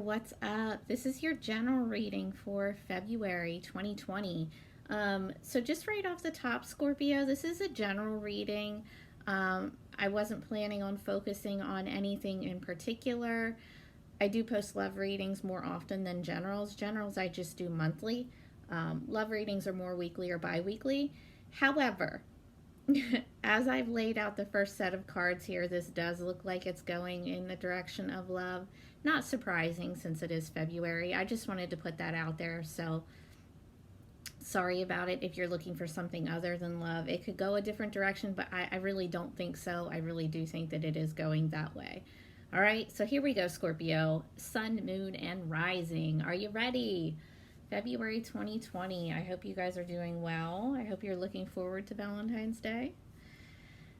what's up? This is your general reading for February 2020. So just right off the top, Scorpio, this is a general reading. I wasn't planning on focusing on anything in particular. I do post love readings more often than generals. Generals I just do monthly. Love readings are more weekly or bi-weekly. However, as I've laid out the first set of cards here, this does look like it's going in the direction of love. Not surprising since it is February. I just wanted to put that out there. So sorry about it if you're looking for something other than love. It could go a different direction, but I really don't think so. I really do think that it is going that way. All right, so here we go, Scorpio. Sun, moon, and rising. Are you ready? February 2020. I hope you guys are doing well. I hope you're looking forward to Valentine's Day.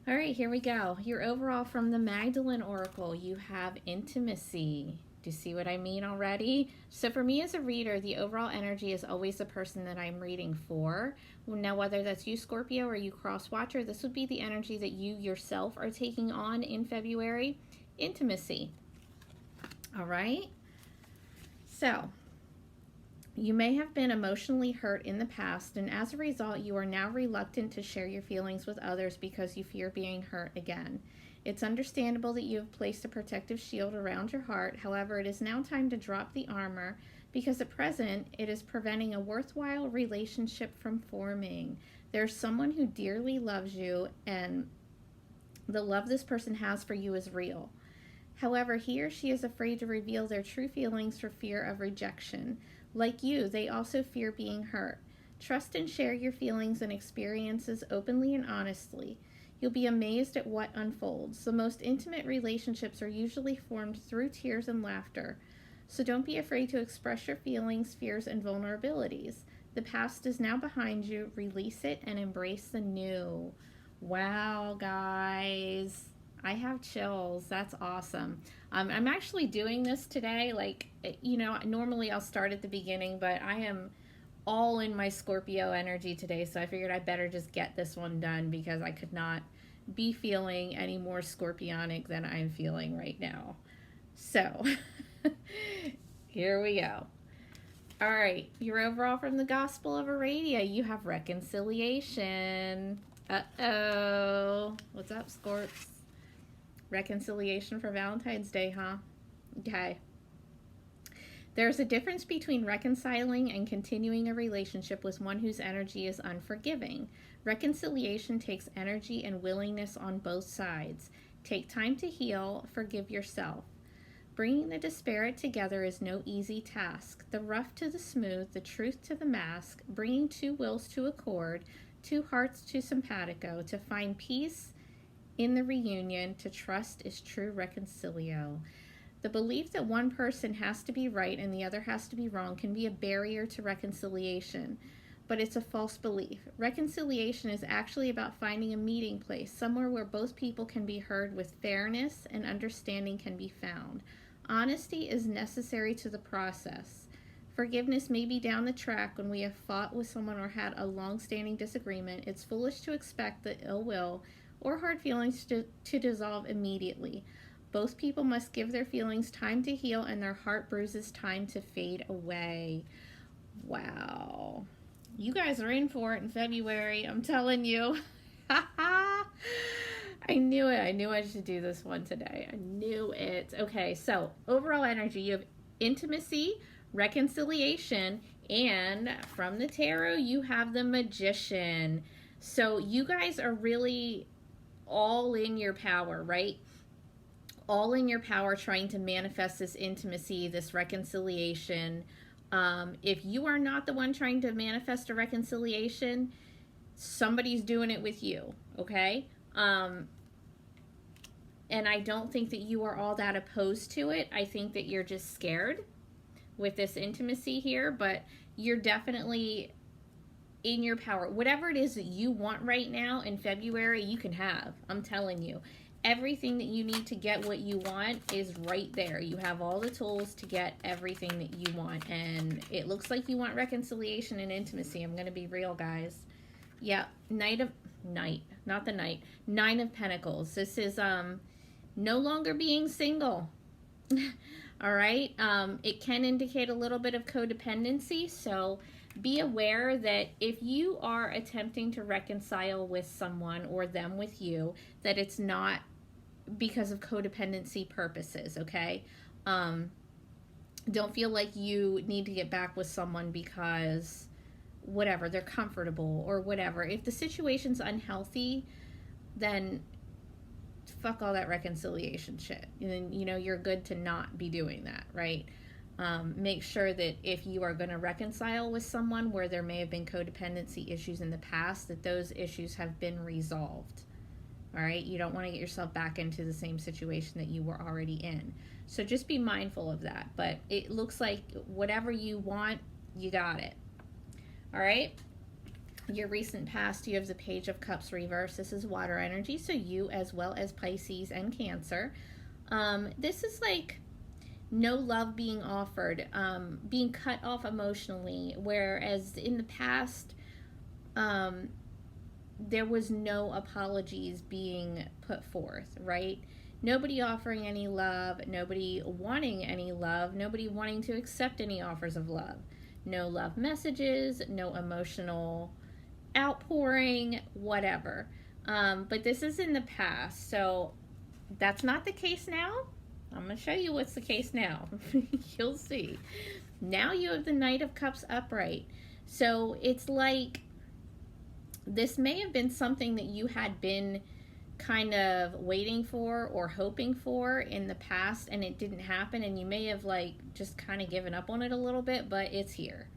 All right, here we go. Your overall from the Magdalene Oracle, you have intimacy. Do you see what I mean already? So for me as a reader, the overall energy is always the person that I'm reading for. Now, whether that's you, Scorpio, or you cross-watcher, this would be the energy that you yourself are taking on in February. Intimacy. All right? So you may have been emotionally hurt in the past, and as a result, you are now reluctant to share your feelings with others because you fear being hurt again. It's understandable that you have placed a protective shield around your heart. However, it is now time to drop the armor because at present, it is preventing a worthwhile relationship from forming. There's someone who dearly loves you, and the love this person has for you is real. However, he or she is afraid to reveal their true feelings for fear of rejection. Like you, they also fear being hurt. Trust and share your feelings and experiences openly and honestly. You'll be amazed at what unfolds. The most intimate relationships are usually formed through tears and laughter. So don't be afraid to express your feelings, fears, and vulnerabilities. The past is now behind you. Release it and embrace the new. Wow, guys. I have chills. That's awesome. I'm actually doing this today. Normally I'll start at the beginning, but I am all in my Scorpio energy today, so I figured I better just get this one done because I could not be feeling any more scorpionic than I'm feeling right now. So, here we go. All right, your overall from the Gospel of Aradia, you have reconciliation. Uh-oh. What's up, Scorps? Reconciliation for Valentine's Day, huh? Okay. There's a difference between reconciling and continuing a relationship with one whose energy is unforgiving. Reconciliation takes energy and willingness on both sides. Take time to heal, forgive yourself. Bringing the disparate together is no easy task. The rough to the smooth, the truth to the mask, bringing two wills to accord, two hearts to simpatico, to find peace in the reunion, to trust is true reconcilio. The belief that one person has to be right and the other has to be wrong can be a barrier to reconciliation, but it's a false belief. Reconciliation is actually about finding a meeting place, somewhere where both people can be heard with fairness and understanding can be found. Honesty is necessary to the process. Forgiveness may be down the track when we have fought with someone or had a long-standing disagreement. It's foolish to expect the ill will or hard feelings to dissolve immediately. Both people must give their feelings time to heal and their heart bruises time to fade away. Wow. You guys are in for it in February, I'm telling you. I knew it. I knew I should do this one today. I knew it. Okay, so overall energy, you have intimacy, reconciliation, and from the tarot, you have the Magician. So you guys are really all in your power, right? All in your power trying to manifest this intimacy, this reconciliation. If you are not the one trying to manifest a reconciliation, somebody's doing it with you, okay? And I don't think that you are all that opposed to it. I think that you're just scared with this intimacy here, but you're definitely in your power. Whatever it is that you want right now in February, you can have. I'm telling you. Everything that you need to get what you want is right there. You have all the tools to get everything that you want. And it looks like you want reconciliation and intimacy. I'm going to be real, guys. Yeah, Nine of Pentacles. This is no longer being single. All right. It can indicate a little bit of codependency. So be aware that if you are attempting to reconcile with someone or them with you, that it's not because of codependency purposes, okay? Um, don't feel like you need to get back with someone because whatever, they're comfortable or whatever. If the situation's unhealthy, then fuck all that reconciliation shit. And then, you're good to not be doing that, right? Make sure that if you are going to reconcile with someone where there may have been codependency issues in the past, that those issues have been resolved. All right, you don't want to get yourself back into the same situation that you were already in. So just be mindful of that. But it looks like whatever you want, you got it. All right. Your recent past, you have the Page of Cups reverse. This is water energy, so you as well as Pisces and Cancer. This is like no love being offered, being cut off emotionally, whereas in the past, there was no apologies being put forth, right? Nobody offering any love, nobody wanting any love, nobody wanting to accept any offers of love. No love messages, no emotional outpouring, whatever. But this is in the past, so that's not the case now. I'm going to show you what's the case now. You'll see. Now you have the Knight of Cups upright. So it's like this may have been something that you had been kind of waiting for or hoping for in the past, and it didn't happen, and you may have like just kind of given up on it a little bit, but it's here.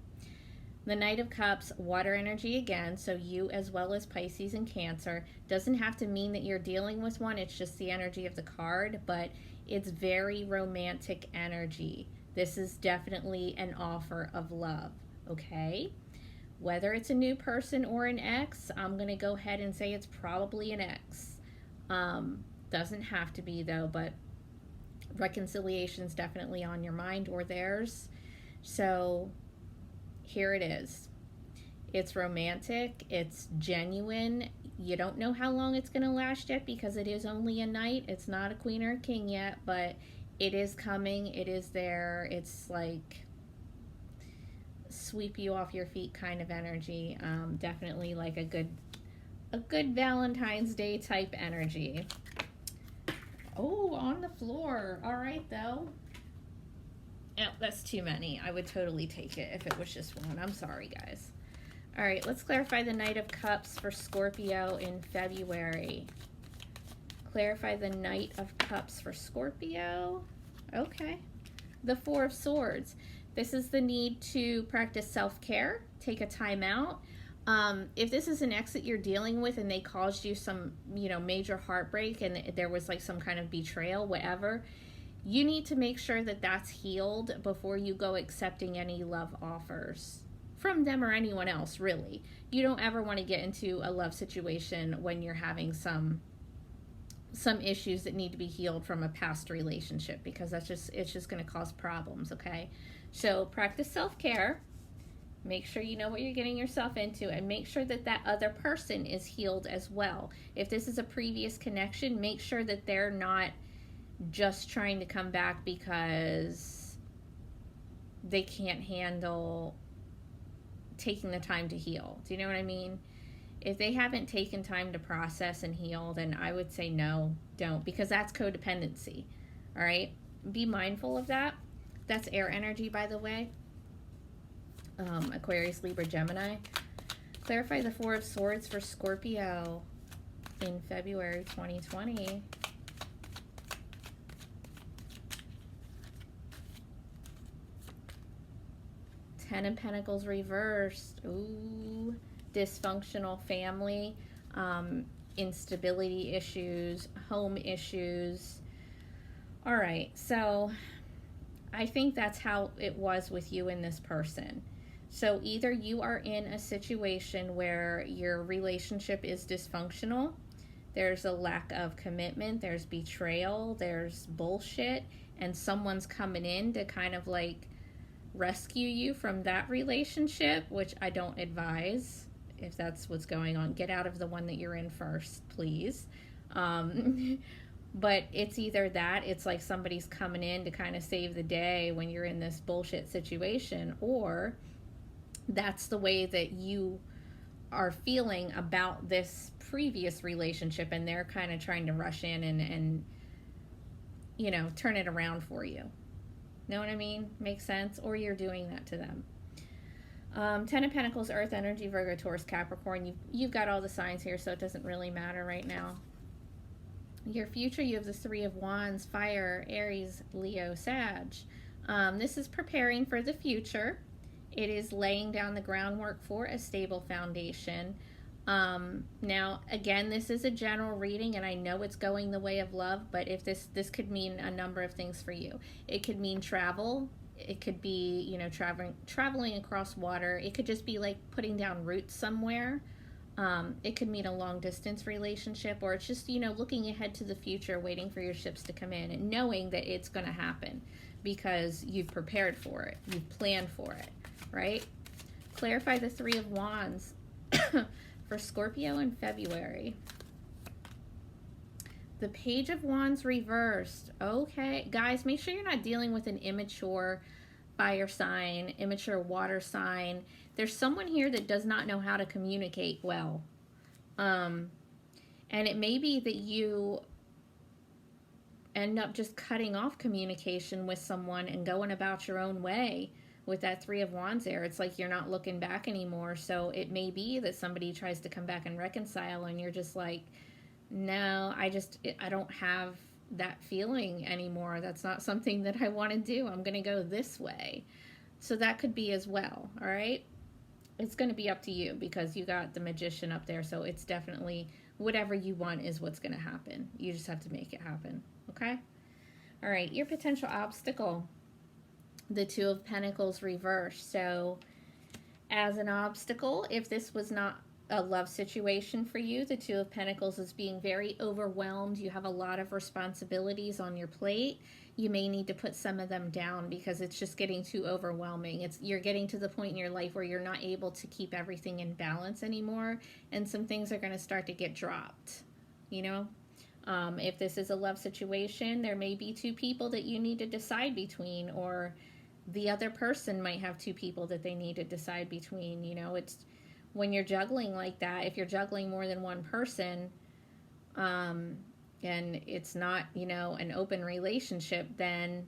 The Knight of Cups, water energy again, so you as well as Pisces and Cancer. Doesn't have to mean that you're dealing with one, it's just the energy of the card, but it's very romantic energy. This is definitely an offer of love, okay? Whether it's a new person or an ex, I'm going to go ahead and say it's probably an ex. Doesn't have to be though, but reconciliation's definitely on your mind or theirs. So here it is. It's romantic, it's genuine. You don't know how long it's going to last yet because it is only a knight. It's not a queen or a king yet, but it is coming. It is there. It's like sweep you off your feet kind of energy. Definitely like a good Valentine's Day type energy. Oh, on the floor. All right, though. Oh, that's too many. I would totally take it if it was just one. I'm sorry, guys. All right, let's clarify the Knight of Cups for Scorpio in February. Clarify the Knight of Cups for Scorpio. Okay. The Four of Swords. This is the need to practice self-care, take a time out. If this is an ex that you're dealing with and they caused you some, major heartbreak and there was like some kind of betrayal, whatever, you need to make sure that that's healed before you go accepting any love offers from them or anyone else, really. You don't ever want to get into a love situation when you're having some issues that need to be healed from a past relationship, because it's just going to cause problems, okay? So practice self-care. Make sure you know what you're getting yourself into, and make sure that that other person is healed as well. If this is a previous connection, make sure that they're not just trying to come back because they can't handle taking the time to heal. Do you know what I mean? If they haven't taken time to process and heal, then I would say no, don't, because that's codependency. All right? Be mindful of that. That's air energy, by the way. Aquarius, Libra, Gemini. Clarify the Four of Swords for Scorpio in February 2020. Ten of Pentacles reversed. Ooh, dysfunctional family, instability issues, home issues. All right, so I think that's how it was with you and this person. So either you are in a situation where your relationship is dysfunctional, there's a lack of commitment, there's betrayal, there's bullshit, and someone's coming in to kind of like rescue you from that relationship, which I don't advise. If that's what's going on, get out of the one that you're in first, please. But it's either that, it's like somebody's coming in to kind of save the day when you're in this bullshit situation, or that's the way that you are feeling about this previous relationship and they're kind of trying to rush in and turn it around for you. Know what I mean? Makes sense? Or you're doing that to them. Ten of Pentacles, Earth energy, Virgo, Taurus, Capricorn. You've got all the signs here, so it doesn't really matter right now. Your future, you have the Three of Wands, Fire, Aries, Leo, Sag. This is preparing for the future. It is laying down the groundwork for a stable foundation. Now, again, this is a general reading, and I know it's going the way of love, but if this could mean a number of things for you. It could mean travel. It could be, traveling across water. It could just be like putting down roots somewhere. It could mean a long distance relationship, or it's just, looking ahead to the future, waiting for your ships to come in and knowing that it's going to happen because you've prepared for it. You've planned for it, right? Clarify the Three of Wands for Scorpio in February. The Page of Wands reversed. Okay, guys, make sure you're not dealing with an immature fire sign, immature water sign. There's someone here that does not know how to communicate well. And it may be that you end up just cutting off communication with someone and going about your own way with that Three of Wands there. It's like you're not looking back anymore. So it may be that somebody tries to come back and reconcile and you're just like, no, I don't have that feeling anymore. That's not something that I want to do. I'm going to go this way. So that could be as well. All right. It's going to be up to you because you got the Magician up there. So it's definitely whatever you want is what's going to happen. You just have to make it happen. Okay. All right. Your potential obstacle, the Two of Pentacles reversed. So as an obstacle, if this was not a love situation for you, the Two of Pentacles is being very overwhelmed. You have a lot of responsibilities on your plate. You may need to put some of them down because it's just getting too overwhelming. You're getting to the point in your life where you're not able to keep everything in balance anymore, and some things are going to start to get dropped. If this is a love situation, there may be two people that you need to decide between, or the other person might have two people that they need to decide between. It's when you're juggling like that, if you're juggling more than one person, and it's not, an open relationship, then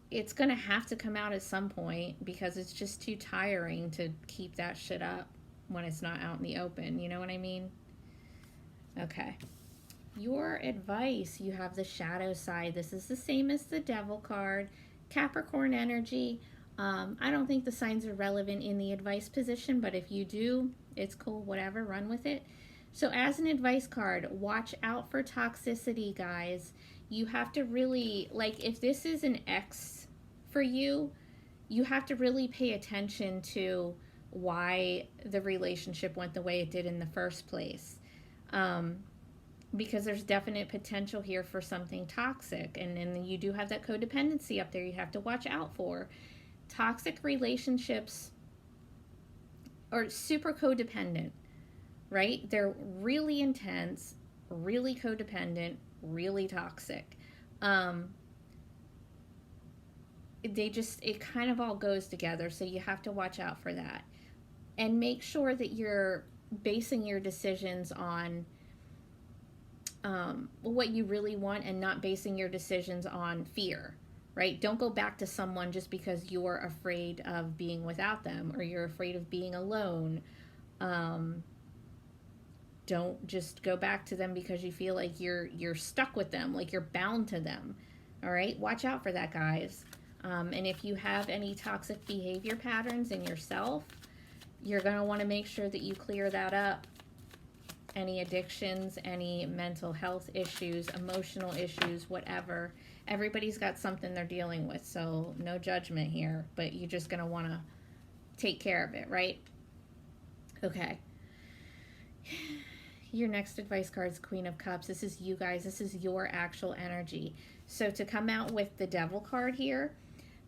it's going to have to come out at some point because it's just too tiring to keep that shit up when it's not out in the open. You know what I mean? Okay. Your advice, you have the shadow side. This is the same as the Devil card. Capricorn energy. I don't think the signs are relevant in the advice position, but if you do, it's cool, whatever, run with it. So as an advice card, watch out for toxicity, guys. You have to really, if this is an ex for you, you have to really pay attention to why the relationship went the way it did in the first place. Because there's definite potential here for something toxic. And then you do have that codependency up there you have to watch out for. Toxic relationships are super codependent, right? They're really intense, really codependent, really toxic. It kind of all goes together, so you have to watch out for that. And make sure that you're basing your decisions on what you really want and not basing your decisions on fear. Right? Don't go back to someone just because you're afraid of being without them or you're afraid of being alone. Don't just go back to them because you feel like you're stuck with them, like you're bound to them. All right? Watch out for that, guys. And if you have any toxic behavior patterns in yourself, you're going to want to make sure that you clear that up. Any addictions, any mental health issues, emotional issues, whatever. Everybody's got something they're dealing with, so no judgment here, but you're just going to want to take care of it, right? Okay. Your next advice card is Queen of Cups. This is you guys. This is your actual energy. So to come out with the Devil card here,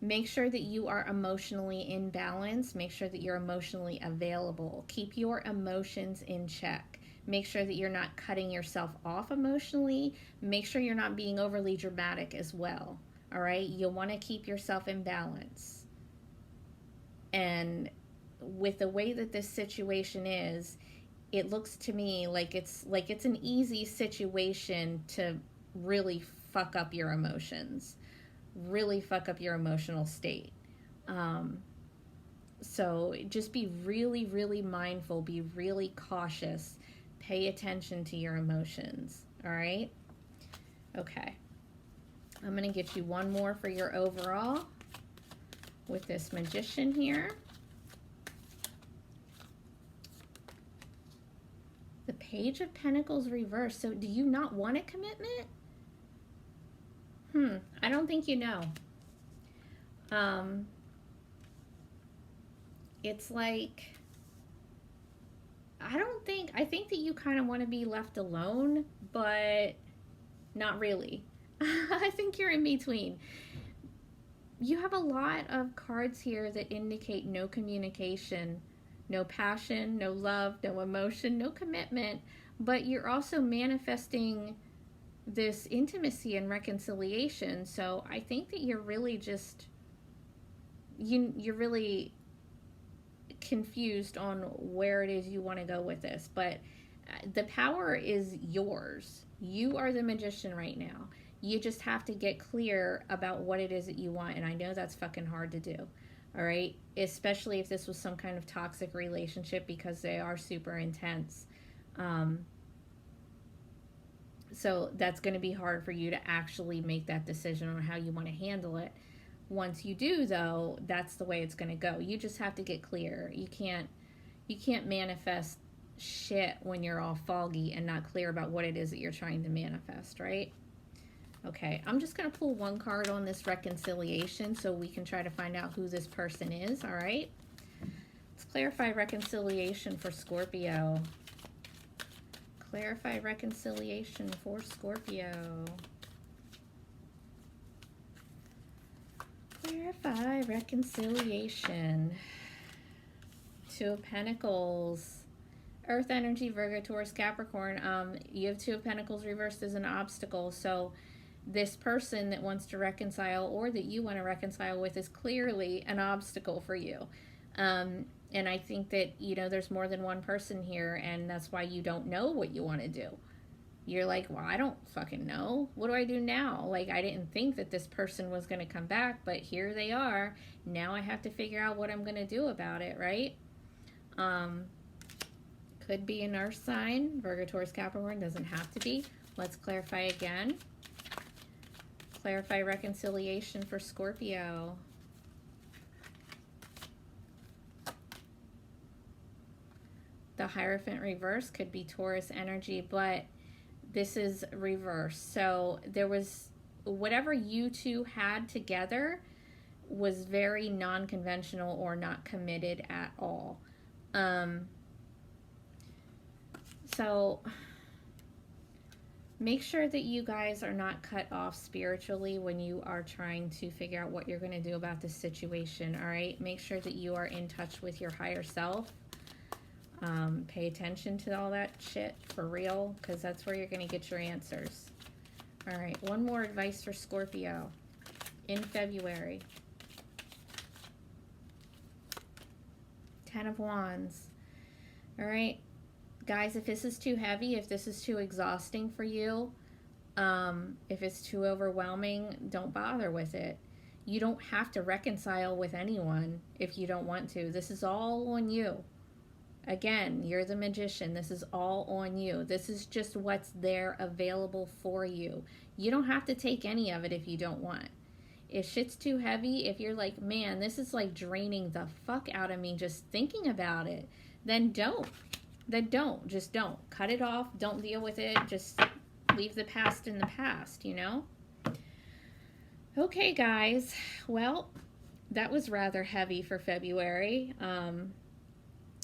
make sure that you are emotionally in balance. Make sure that you're emotionally available. Keep your emotions in check. Make sure that you're not cutting yourself off emotionally. Make sure you're not being overly dramatic as well. All right? You'll want to keep yourself in balance. And with the way that this situation is, it looks to me like it's an easy situation to really fuck up your emotions, really fuck up your emotional state. So just be really, really mindful, be really cautious, pay attention to your emotions. All right? Okay. I'm going to get you one more for your overall with this Magician here. The Page of Pentacles reversed. So do you not want a commitment? I don't think you know. It's like, I think that you kind of want to be left alone, but not really. I think you're in between. You have a lot of cards here that indicate no communication, no passion, no love, no emotion, no commitment, but you're also manifesting this intimacy and reconciliation. So I think that you're really just, you're really confused on where it is you want to go with this, but the power is yours. You are the Magician right now. You just have to get clear about what it is that you want, and I know that's fucking hard to do. All right, especially if this was some kind of toxic relationship, because they are super intense. So that's going to be hard for you to actually make that decision on how you want to handle it. Once you do, though, that's the way it's going to go. You just have to get clear. You can't manifest shit when you're all foggy and not clear about what it is that you're trying to manifest, right? Okay, I'm just going to pull one card on this reconciliation so we can try to find out who this person is, all right? Let's clarify reconciliation for Scorpio. Clarify reconciliation for Scorpio. Clarify reconciliation. Two of Pentacles. Earth energy, Virgo, Taurus, Capricorn. You have Two of Pentacles reversed as an obstacle. So this person that wants to reconcile, or that you want to reconcile with, is clearly an obstacle for you. And I think that, there's more than one person here, and that's why you don't know what you want to do. You're like, well, I don't fucking know. What do I do now? Like, I didn't think that this person was going to come back, but here they are. Now I have to figure out what I'm going to do about it, right? Could be an earth sign. Virgo, Taurus, Capricorn. Doesn't have to be. Let's clarify again. Clarify reconciliation for Scorpio. The Hierophant reverse could be Taurus energy, but this is reverse. So there was, whatever you two had together was very non-conventional or not committed at all. So make sure that you guys are not cut off spiritually when you are trying to figure out what you're going to do about this situation, all right? Make sure that you are in touch with your higher self. Pay attention to all that shit for real, because that's where you're going to get your answers. All right, one more advice for Scorpio in February. 10 of Wands. All right, guys, if this is too heavy, if this is too exhausting for you, if it's too overwhelming, don't bother with it. You don't have to reconcile with anyone if you don't want to. This is all on you. Again, you're the Magician. This is all on you. This is just what's there available for you. You don't have to take any of it if you don't want. If shit's too heavy, if you're like, man, this is like draining the fuck out of me just thinking about it, then don't. Then don't. Just don't. Cut it off. Don't deal with it. Just leave the past in the past, Okay, guys. Well, that was rather heavy for February.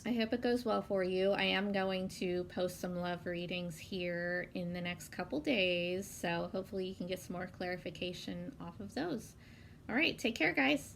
I hope it goes well for you. I am going to post some love readings here in the next couple days, so hopefully you can get some more clarification off of those. All right, take care, guys.